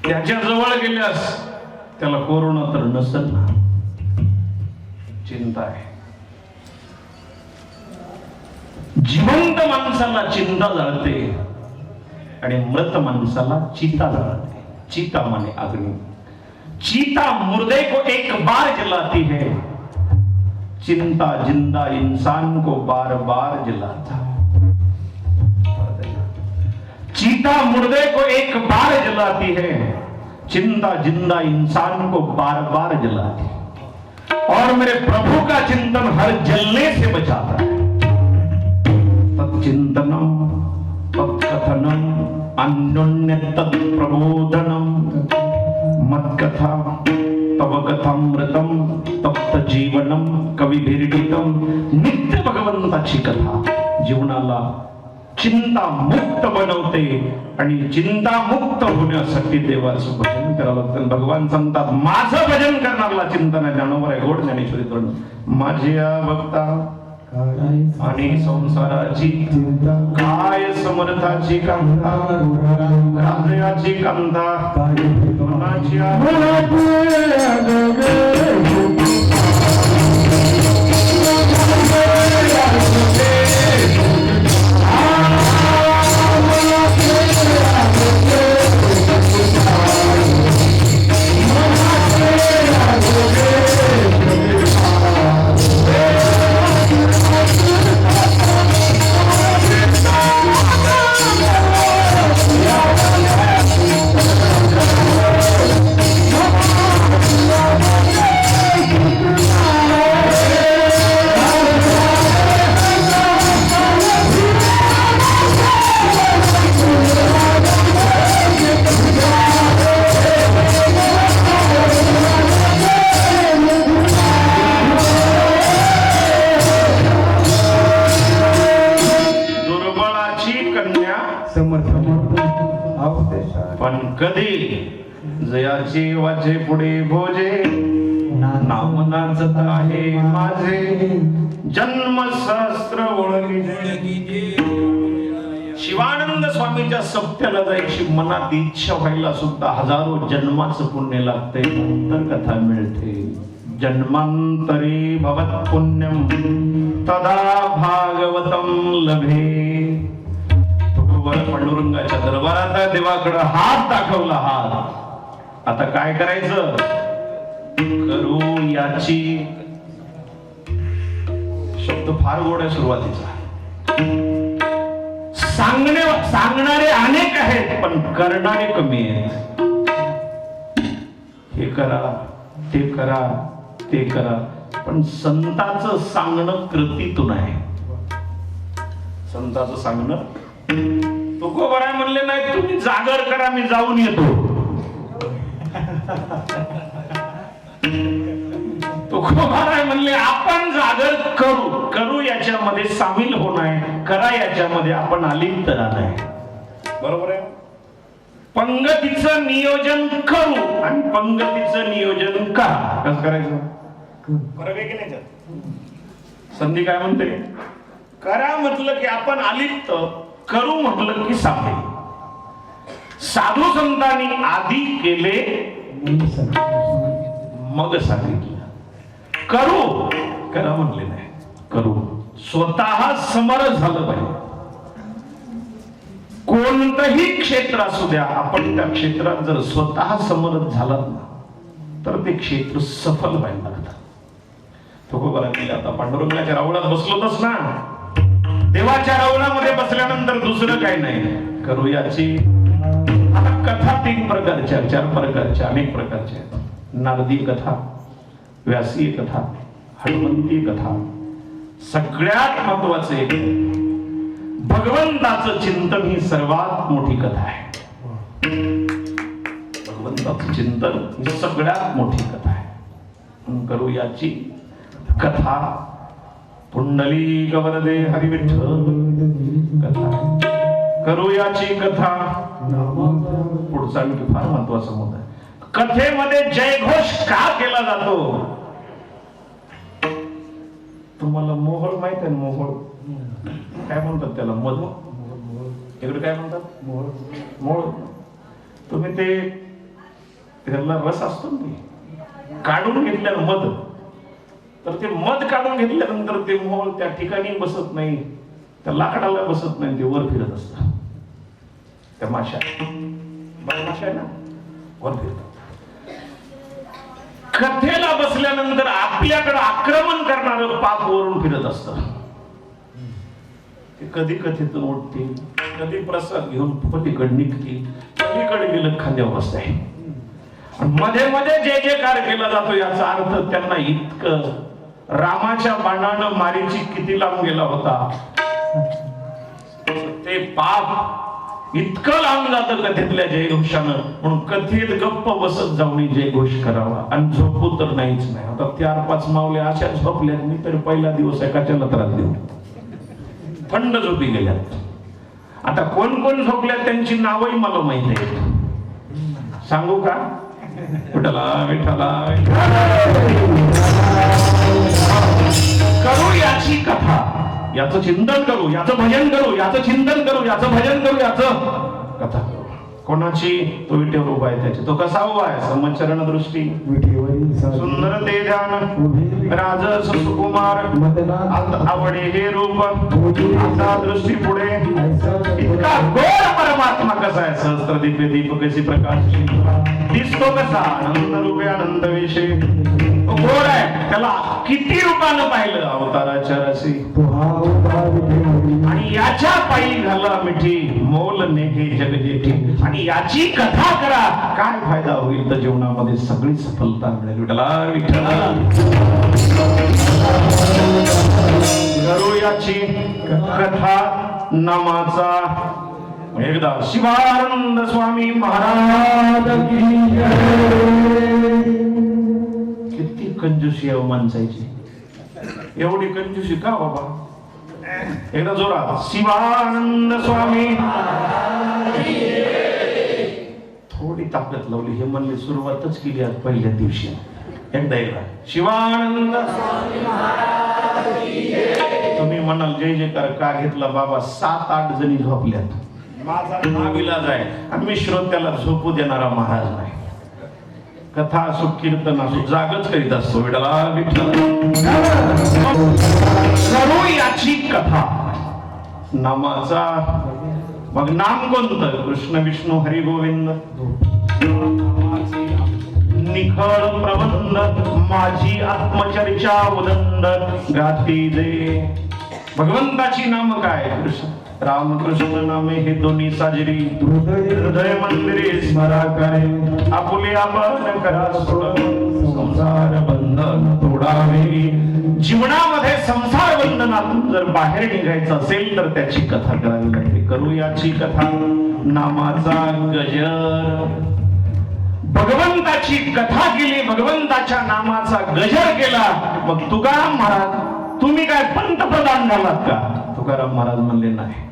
त्याच्या जवळ गेल्यास त्याला कोरोना तर नसेल ना, चिंता आहे. जिवंत माणसाला चिंता जाळते आणि मृत माणसाला चिता जाळते. चिता माने अग्नि. चीता मुर्दे को एक बार जलाती है, चिंता जिंदा इंसान को बार बार जलाता. चीता मुर्दे को एक बार जलाती है, चिंता जिंदा इंसान को बार बार जलाती. और मेरे प्रभु का चिंतन हर जलने से बचाता है. चिंतनम तत्कथनम अन्योन्य तत्प्रबोधनम मत्कथा तव कथामृतम तप्त जीवनम कविभिर्डितम. नित्य भगवंताची कथा जीवनाला चिंता मुक्त बनवते आणि चिंता मुक्त होण्यासाठी देवाचं भजन करावं लागतं. भगवान सांगतात, माझं भजन करणारला चिंतन आहे. ज्ञानोबर आहे, गोड ज्ञानेश्वरी. माझी भक्ता आणि संसाराची काय समर्थाची कांता, हृदयाची कांता मनाची कधी जयाचे वाचे पुढे भोजे नाम नाचत आहे माझे जन्मशास्त्र ओळखी. शिवानंद स्वामीच्या सप्त्याला जायची मनात इच्छा व्हायला सुद्धा हजारो जन्माचं पुण्य लागते, नंतर कथा मिळते. जन्मांतरी भवत पुण्यम तदा भागवतम लभे. पांडुरंगाच्या दरबारात देवाकडे हात दाखवला. हात आता काय करायचं, करू याची. शब्द फार गोड आहे सुरुवातीचा. सांगणारे अनेक आहेत पण करणारे कमी आहेत. हे करा ते करा ते करा, पण संतांचं सांगणं कृतीतून आहे. संतांचं सांगणं तुकोबाराय म्हणले नाही तुम्ही जागर करा मी जाऊन येतो. तुकोबाराय म्हणले आपण जागर करू याच्यामध्ये सामील होणार, करा याच्यामध्ये आपण अलिप्त राहणार. बरोबर आहे. पंगतीचं नियोजन करू आणि पंगतीचं नियोजन करा. कसं करायचं, फरक आहे की नाही? संधी काय म्हणते, करा म्हटलं की आपण अलिप्त, करू म्हटलं की सामील. साधू संतांनी आधी केले मग सांगितलं. करू करा म्हणले नाही, करू. स्वतः समर्थ झालं पाहिजे. कोणतंही क्षेत्र असू द्या, आपण त्या क्षेत्रात जर स्वतः समर्थ झालात ना तर ते क्षेत्र सफल व्हायला लागतं. आता पांडुरंगाच्या राऊळात बसलोतच ना, देवाच्या राऊळामध्ये बसल्यानंतर दुसरं काही नाही. करू याची. आता कथा 3 प्रकारच्या, 4 प्रकारच्या, अनेक प्रकारच्या आहेत. नारदी कथा, व्यासीय कथा, हनुमंती कथा. सगळ्यात महत्वाचे भगवंताचं चिंतन ही सर्वात मोठी कथा आहे. भगवंताचं चिंतन ही सगळ्यात मोठी कथा आहे. करू याची कथा पुंडलिक वरदे हरी विठ्ठल कथा. करू याची कथा. पुढचा आणखी फार महत्वाचा मुद्दा आहे. कथेमध्ये जयघोष का केला जातो? तुम्हाला मोहोळ माहित आहे? मोहोळ काय म्हणतात त्याला? मध. इकडे काय म्हणतात? मोहोळ. तुम्ही ते त्याला रस असतो ना, ते काढून घेतल्यावर मध, तर ते मध काढून घेतल्यानंतर ते मोहोळ त्या ठिकाणी बसत नाही, त्या लाकडाला बसत नाही, ते वर फिरत असत. त्या माशा आहे ना, वर फिरतात. कथेला बसल्यानंतर आपल्याकडे आक्रमण करणारं पाप वरून फिरत असत. ते कधी कथेतून उठतील, कधी प्रसाद घेऊन पलीकडे निघतील, पलीकडे गेलं खांद्यावर बसते. मध्ये मध्ये जे जे कार केला जातो याचा अर्थ त्यांना इतकं रामाच्या बाणानं मारीची किती लांब गेला होता, ते पाप इतकं लांब जातं कथेतल्या जयघोषानं. म्हणून कथेत गप्प बसत जाऊन जयघोष करावा आणि झोपू तर नाहीच नाही. आता 4-5 मावले अशा झोपल्यात, मी तर पहिला दिवस एकाच्या लत्रात देऊ थंड झोपी गेल्यात. आता कोण कोण झोपल्यात त्यांची नावही मला माहित आहे. सांगू का? विठ्ठला विठ्ठला करू याची कथा, याचं चिंतन करू, याचं भजन करू, याचं चिंतन करू, याचं भजन करू, याचं कथा करू. कोणाची? तो विटेवर उभा आहे त्याची. तो कसा उभा आहे? समचरण दृष्टी, सुंदर ते ध्यान, राजस सुकुमार, आवडे हे रूप, आता दृष्टी पुढे. इतका गोड परमात्मा कसा आहे? सहस्त्र दिव्य दीप कशी प्रकाश दिसतो कसा? आनंद रूपे आनंद विषय. गोड आहे, त्याला किती रूपानं पाहिलं अवताराच्या रसी. आणि याच्या पायी झाला मिठी, मोल नेके जग जेठी. आणि याची कथा करा, काय फायदा होईल तर जीवनामध्ये सगळी सफलता मिळेल. विठ्ठला विठ्ठला करू याची कथा नामाचा. एकदा शिवानंद स्वामी महाराज की जय. किती कंजूसी आहे माणसाची, एवढी कंजूसी का बाबा? एकदा जोरात शिवानंद स्वामी. थोडं ताकद लावली हे म्हणले सुरुवातच केली आज पहिल्या दिवशी एकदा शिवानंद तुम्ही म्हणाल जय जयकार का घेतला बाबा 7-8 जणी झोपल्यात माझा नाविलाज आहे आणि मी श्रोत्याला झोपू देणारा महाराज नाही कथा असो कीर्तन असो जागच करीत असतो विठला विठ्ठल करू याची कथा नामाचा मग नाम कोणतं कृष्ण विष्णू हरी गोविंद निखळ प्रबंध माझी आत्मचर्चा उदंड गाती दे भगवंताची नाम काय कृष्ण राम कृष्ण नामे हे दोन्ही साजरी हृदय मंदिरे स्मरा करे आपुले आपण करा संसार बंधन तोडावे जीवनामध्ये संसार बंधनातून जर बाहेर निघायचं असेल तर त्याची कथा करावी लागते करू याची कथा नामाचा गजर भगवंताची कथा केली भगवंताच्या नामाचा गजर केला मग तुकाराम महाराज तुम्ही काय पंतप्रधान झालात का तुकाराम महाराज म्हणले नाही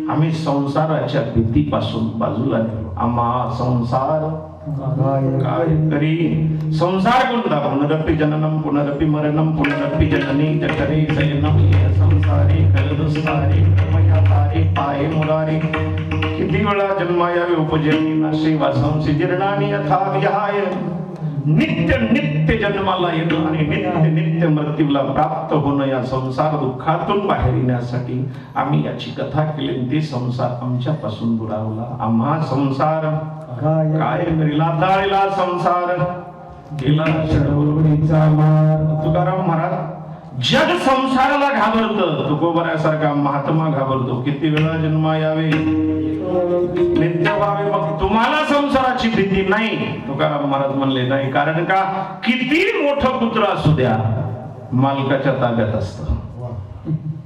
आम्ही संसाराच्या भीतीपासून बाजूला गेलो आम्हा संसार काय करी संसार कोणता पुनरपि जननम पुनरपि मरणम पुनरपि जननी जठरे शयनम ये संसारे कलदुस्तारे कर्मयातारे पाये मुरारे किती वेळा जन्मायावे उपजयनी नाशे वासंसी जीर्णानि यथा विहाय नित्य नित्य जन्माला येणं आणि नित्य नित्य मृत्यूला प्राप्त होणं या संसार दुःखातून बाहेर येण्यासाठी आम्ही याची कथा केली ते संसार आमच्यापासून दुरावला आम्हा संसार काय करीला दाळीला संसार गेला चढवणीचा मार तुकाराम महाराज जग संसाराला घाबरतं तुकोबऱ्यासारखा महात्मा घाबरतो किती वेळा जन्मा यावे नित्य व्हावे मग तुम्हाला संसाराची भीती नाही तुकाराम महाराज म्हणले नाही कारण का किती मोठं पुत्र असू द्या मालकाच्या ताब्यात असतं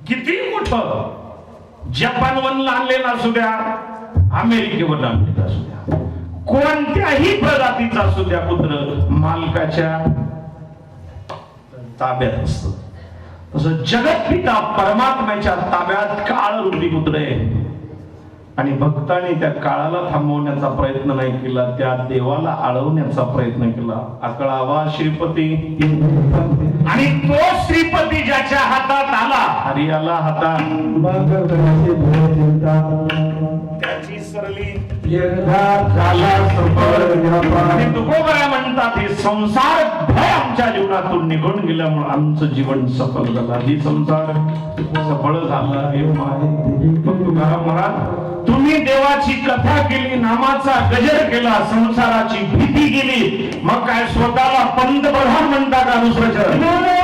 किती मोठं जपानवरून आणलेला असू द्या अमेरिकेवर आणलेला असू द्या कोणत्याही प्रजातीचा असू द्या पुत्र मालकाच्या ताब्यात असतो तसं जगतपिता परमात्म्याच्या ताब्यात काळ रूपी पुत्र आहे आणि भक्तांनी त्या काळाला थांबवण्याचा प्रयत्न नाही केला त्या देवाला आळवण्याचा प्रयत्न केला अकळावा श्रीपती आणि तो श्रीपती ज्याच्या हातात आला हरियाला हातात त्याची सरली तुकोबऱ्या म्हणतात हे संसार भय आमच्या जीवनातून निघून गेल्यामुळे आमचं जीवन सफल झालं ही संसार सफळ झाला हे तुकाराम महाराज तुम्ही देवाची कथा केली नामाचा गजर केला संसाराची भीती केली मग काय स्वतःला पंतप्रधान म्हणता का दुसरं चरण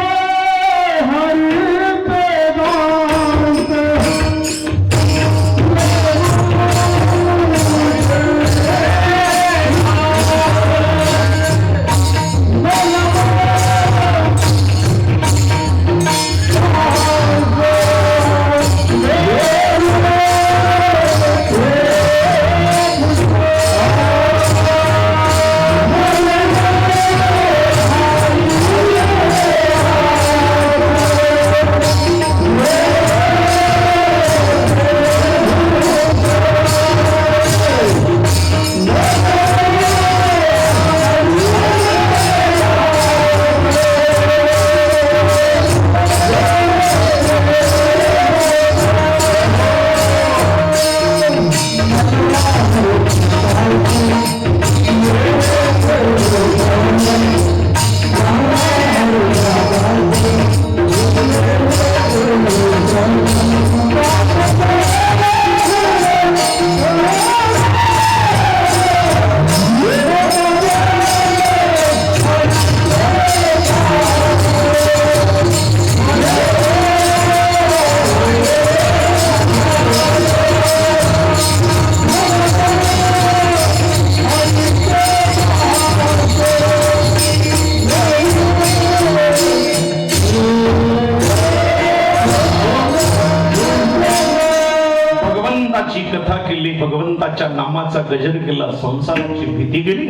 भगवंताच्या नामाचा गजर केला संसाराची भीती गेली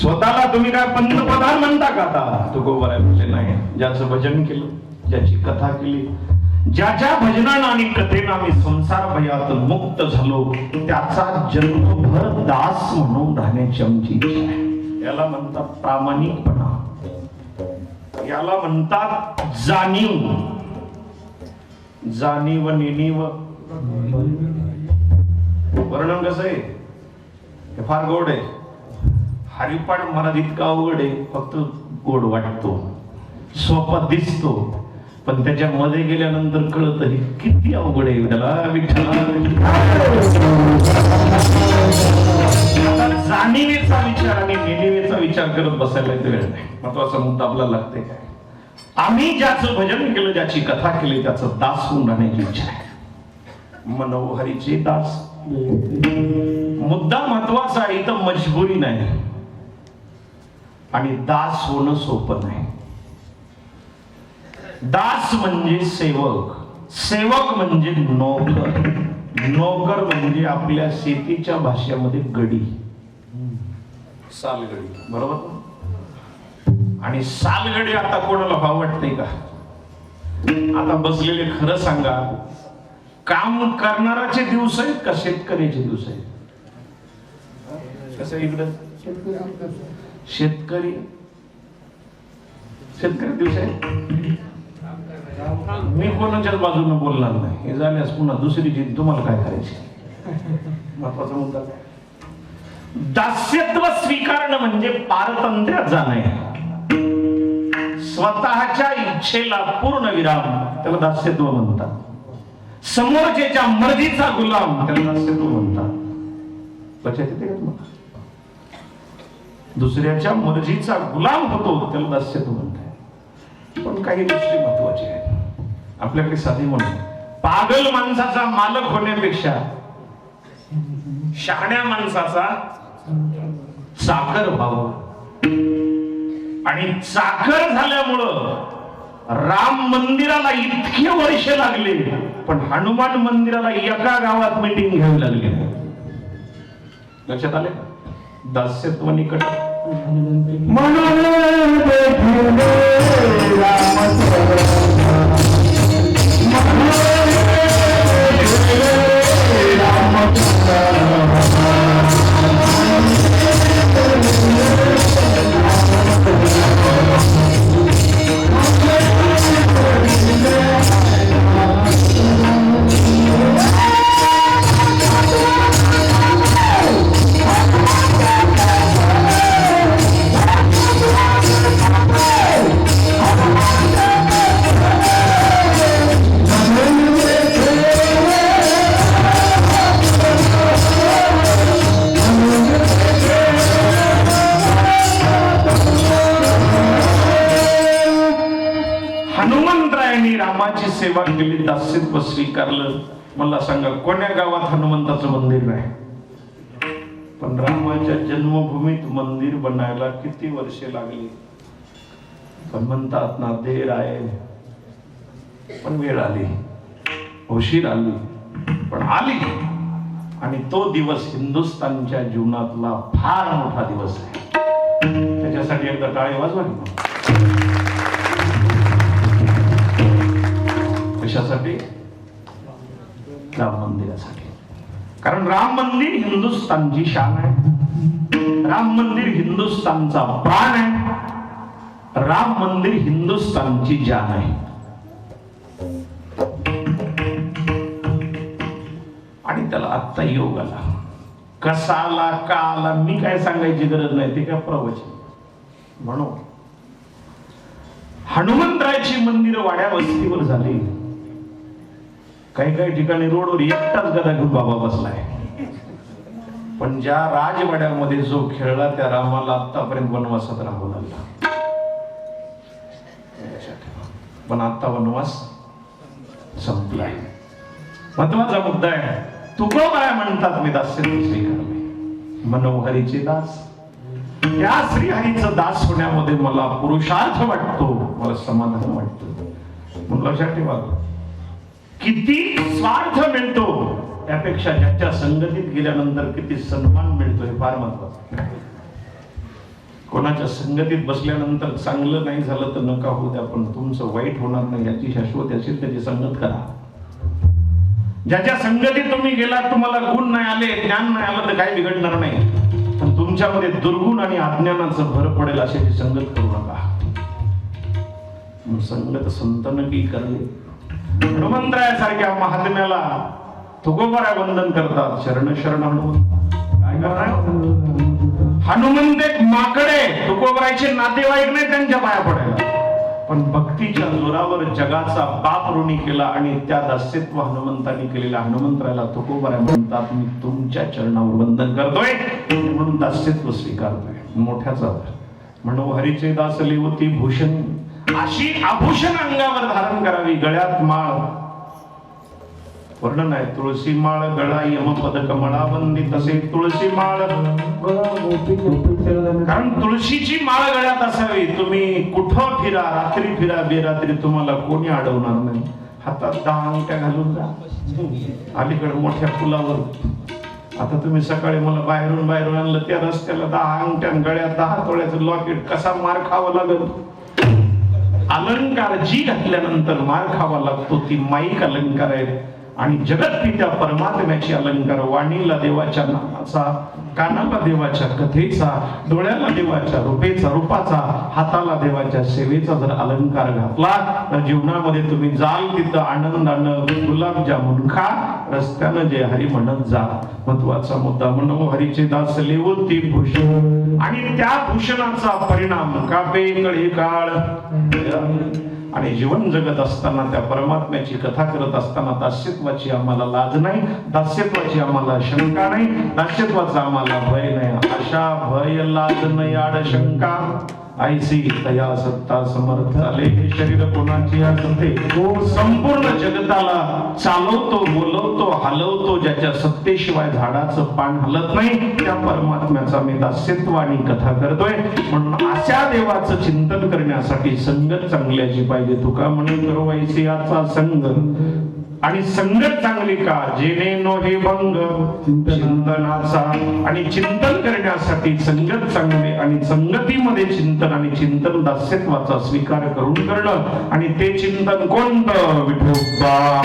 स्वतःला तुम्ही काय पंतप्रधान म्हणता का आता तुकोबऱ्या म्हणजे नाही ज्याचं भजन केलं ज्याची कथा केली ज्याच्या भजनानं आणि कथेनं आम्ही संसार भयात मुक्त झालो, त्याचा जन्मभर दास म्हणून राहण्याची आमची इच्छा आहे. याला म्हणतात प्रामाणिकपणा, याला म्हणतात जाणीव. जाणीव नेणीव वर्णन कसं आहे हे फार गोड आहे. हरिपाठ महाराज इतका अवघड आहे, फक्त गोड वाटतो, सोपा दिसतो, पण त्याच्या मध्ये गेल्यानंतर कळत हे किती अवघड आहे. त्याला जाणीवेचा विचार आणि नेणीवेचा विचार करत बसायला वेळ नाही. महत्वाचा मुद्दा आपल्याला लागते काय, आम्ही ज्याचं भजन केलं, ज्याची कथा केली, त्याचं दास होऊन राहण्याची इच्छा आहे. मनोहरीचे दास. मुद्दा महत्वाचा आहे, इथं मजबुरी नाही आणि दास होणं सोपं नाही. दास म्हणजे सेवक, सेवक म्हणजे नोकर, नोकर म्हणजे आपल्या शेतीच्या भाषेमध्ये गडी, सालगडी, बरोबर. आणि सालगडी आता कोणाला भाव वाटते का? आता बसलेले खरं सांगा, काम करणाराचे दिवस आहेत का शेतकऱ्याचे दिवस आहेत? कसं इकडं शेतकरी दिवस आहे. मी कोणाच्याच बाजूने बोलणार नाही, हे झाल्यास पुन्हा दुसरी जीत तुम्हाला काय करायची. महत्वाचा मुद्दा काय, दास्यत्व स्वीकारणं म्हणजे पारतंत्र्यात जाणे, स्वतःच्या इच्छेला पूर्ण विराम, त्याला दास्यत्व म्हणतात. समोरच्याच्या मर्जीचा गुलाम, त्याला दास्यत्व म्हणतात. लक्षात येते का तुम्हाला? दुसऱ्याच्या मर्जीचा गुलाम होतो, त्याला दास्यत्व म्हणतात. पण काही गोष्टी महत्वाच्या आहेत आपल्याकडे. साधी म्हणून पागल माणसाचा मालक होण्यापेक्षा शहाण्या माणसाचा चाकर व्हावं. आणि चाकर झाल्यामुळं राम मंदिराला इतके वर्ष लागले, पण हनुमान मंदिराला एका गावात मीटिंग घ्यावी लागली. लक्षात आले? दास्यत्व निकट. हनुमंतरायांनी रामाची सेवा केली, दास्यत्व स्वीकारलं. मला सांगा, कोण्या गावात हनुमंताचं मंदिर नाही? पण रामाच्या जन्मभूमीत मंदिर बनायला किती वर्षे लागली. पण म्हणतात ना, देर आहे पण वेळ आली, उशीर आली पण आली. आणि तो दिवस हिंदुस्थानच्या जीवनातला फार मोठा दिवस आहे. त्याच्यासाठी एकदा टाळी वाजवा. कशासाठी? राम मंदिरासाठी. कारण राम मंदिर हिंदुस्थानची शान आहे, राम मंदिर हिंदुस्थानचा प्राण आहे, राम मंदिर हिंदुस्थानची जान आहे. आणि त्याला आत्ता योग आला. कसा आला, का आला, मी काय सांगायची गरज नाही, ते काय प्रवचन. म्हणून हनुमंतरायाची मंदिर वाड्या वस्तीवर झाली. काही काही ठिकाणी रोडवर एकटाच गदा घेऊन बाबा बसलाय. पण ज्या राजवाड्यामध्ये जो खेळला, त्या रामाला आतापर्यंत वनवासात राहावं लागला. पण आता वनवास संपलाय. महत्वाचा मुद्दा आहे. तुकोबा म्हणतात, मी दास्यत्व स्वीकारले, मनोहरीचे दास. या श्रीहरीचं दास होण्यामध्ये मला पुरुषार्थ वाटतो, मला समाधान वाटतं. म्हणून लक्षात ठेवा, किती स्वार्थ मिळतो त्यापेक्षा ज्याच्या संगतीत गेल्यानंतर किती सन्मान मिळतो हे फार महत्वाचं. कोणाच्या संगतीत बसल्यानंतर चांगलं नाही झालं तर नका होऊ द्या, पण तुमचं वाईट होणार नाही याची शाश्वत असेल त्याची संगत करा. ज्याच्या संगतीत तुम्ही गेलात, तुम्हाला गुण नाही आले, ज्ञान नाही आलं तर काही बिघडणार नाही, पण तुमच्यामध्ये दुर्गुण आणि अज्ञानाचं भर पडेल अशाची संगत करू नका. संगत संतन की करले. हनुमंतरायासारख्या महात्म्याला तुकोबरा वंदन करतात. शरण शरण हनुमंत. काय करणार? हनुमंत एक माकडे, तुकोबराचे नातेवाईक नाही त्यांच्या पाया पडायला, पण भक्तीच्या जोरावर जगाचा बाप ऋणी केला आणि त्या दास्यत्व हनुमंतांनी केलेल्या हनुमंतरायाला तुकोबरा म्हणतात. मी तुमच्या चरणावर वंदन करतोय म्हणून दास्यत्व स्वीकारतोय. मोठ्याचा मनोहरीचे दास लेवती भूषण, अशी आभूषण अंगावर धारण करावी. गळ्यात माळ, वर्णन आहे. तुळशी माळ गळा यमपद कमळाबंदी, तसे तुळशी माळ, कारण तुळशीची माळ गळ्यात असावी. तुम्ही कुठं फिरा, रात्री फिरा, बेरात्री, तुम्हाला कोणी अडवणार नाही. हातात 10 अंगठ्या घालून जा. अलीकडे मोठ्या पुलावर आता तुम्ही सकाळी मला बाहेरून आणलं, त्या रस्त्याला 10 अंगठ्या, गळ्यात 10 तोळ्याचं लॉकेट, कसा मार खावा लागल. अलंकार जी घातल्यानंतर मार खावा लागतो ती माईक अलंकार आहे. आणि जगत पित्या परमात्म्याची अलंकार. वाणीला देवाच्या नामाचा, कानाला देवाच्या कथेचा, डोळ्याला देवाच्या रूपाचा, हाताला देवाच्या सेवेचा जर अलंकार घातला तर जीवनामध्ये तुम्ही जाल तिथं आनंदानं गुलाबजामुन खा, रस्त्यानं जे हरी म्हणत जा. महत्वाचा मुद्दा, मनोहरीचे दास लेवती भूषण, आणि त्या भूषणाचा परिणाम कापे कळे काळ. आणि जीवन जगत असताना त्या परमात्म्याची कथा करत असताना दास्यत्वाची आम्हाला लाज नाही, दास्यत्वाची आम्हाला शंका नाही, दास्यत्वाचा आम्हाला भय नाही. आशा भय लाज नाही आड शंका, ऐसी तया सत्ता समर्थ आले. हे शरीर कोणाची असते? तो संपूर्ण जगताला चालवतो, बोलवतो, हलवतो. ज्याच्या सत्तेशिवाय झाडाचं पान हलत नाही, त्या परमात्म्याचा मी दास्यत्व आणि कथा करतोय. म्हणून अशा देवाचं चिंतन करण्यासाठी संगत चांगल्याची पाहिजे. तुका म्हणे करो ऐसी याचा संग, आणि संगत चांगली का जेणे नो हे भंग चिंतनाचा. आणि चिंतन करण्यासाठी संगत चांगली, आणि संगतीमध्ये चिंतन आणि चिंतन दास्यत्वाचा स्वीकार करून करणं. आणि ते चिंतन कोणतं? विठोबा.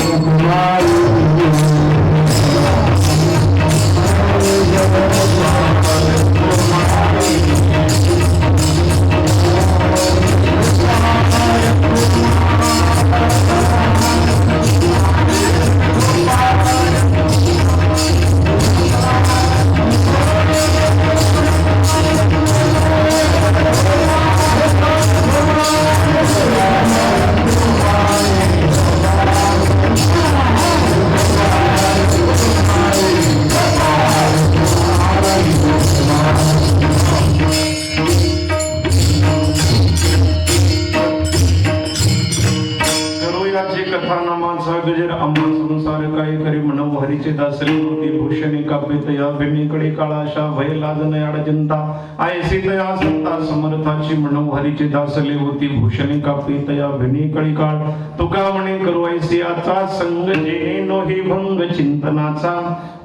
गजर आम्हा संसार काय करी मनोहरीचे दास लेवती भूषणे कापित या भीमीकडे काळाशा भय लाज न याड चिंता. ऐसी तया सत्ता समर्थाची मनोहरीचे दास लेवती भूषणे कापित या भीमीकडे काळ. तुका म्हणे करू ऐसी याचा संग जेणे नो हे भंग चिंतनाचा.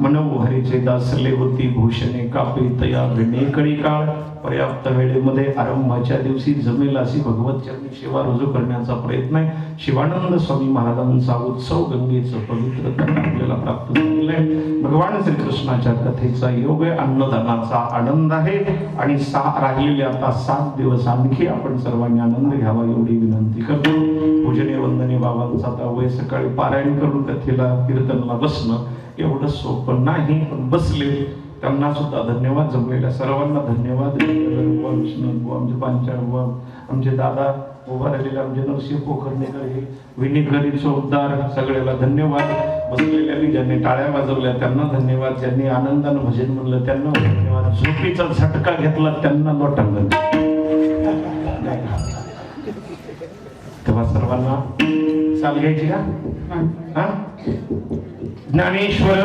मनोहरीचे दास लेवती भूषणे कापित या भीमीकडे काळ. पर्याप्त वेळेमध्ये आरंभाच्या दिवशी जमेल अशी भगवत चरणी सेवा रुजू करण्याचा प्रयत्न आहे. शिवानंद स्वामी महाराजांचा उत्सव गंगेचं पवित्र तट आपल्याला प्राप्त झालेला आहे. भगवान श्रीकृष्णाच्या कथेचा योग आहे, अन्नदानाचा आनंद आहे. आणि राहिलेले आता 7 दिवस आणखी आपण सर्वांनी आनंद घ्यावा एवढी विनंती करतो. पूजनीय वंदनीय बाबांचा आता वय सकाळी पारायण करून कथेला कीर्तनला बसणं एवढं सोपं नाही, पण बसले त्यांना सुद्धा धन्यवाद. जमलेल्या सर्वांना धन्यवाद. विष्णू आमचे पांचाळ, आमचे दादा उभा राहिलेले आमचे नरसिंह पोखर्णेकर, हे विनिकरी चौकदार, सगळ्याला धन्यवाद. बसलेल्या ज्यांनी टाळ्या वाजवल्या त्यांना धन्यवाद. ज्यांनी आनंदानं भजन म्हणलं त्यांना धन्यवाद. झोपीचा झटका घेतला त्यांना लोटांगण. तेव्हा सर्वांना चाल घ्यायची का? ज्ञानेश्वर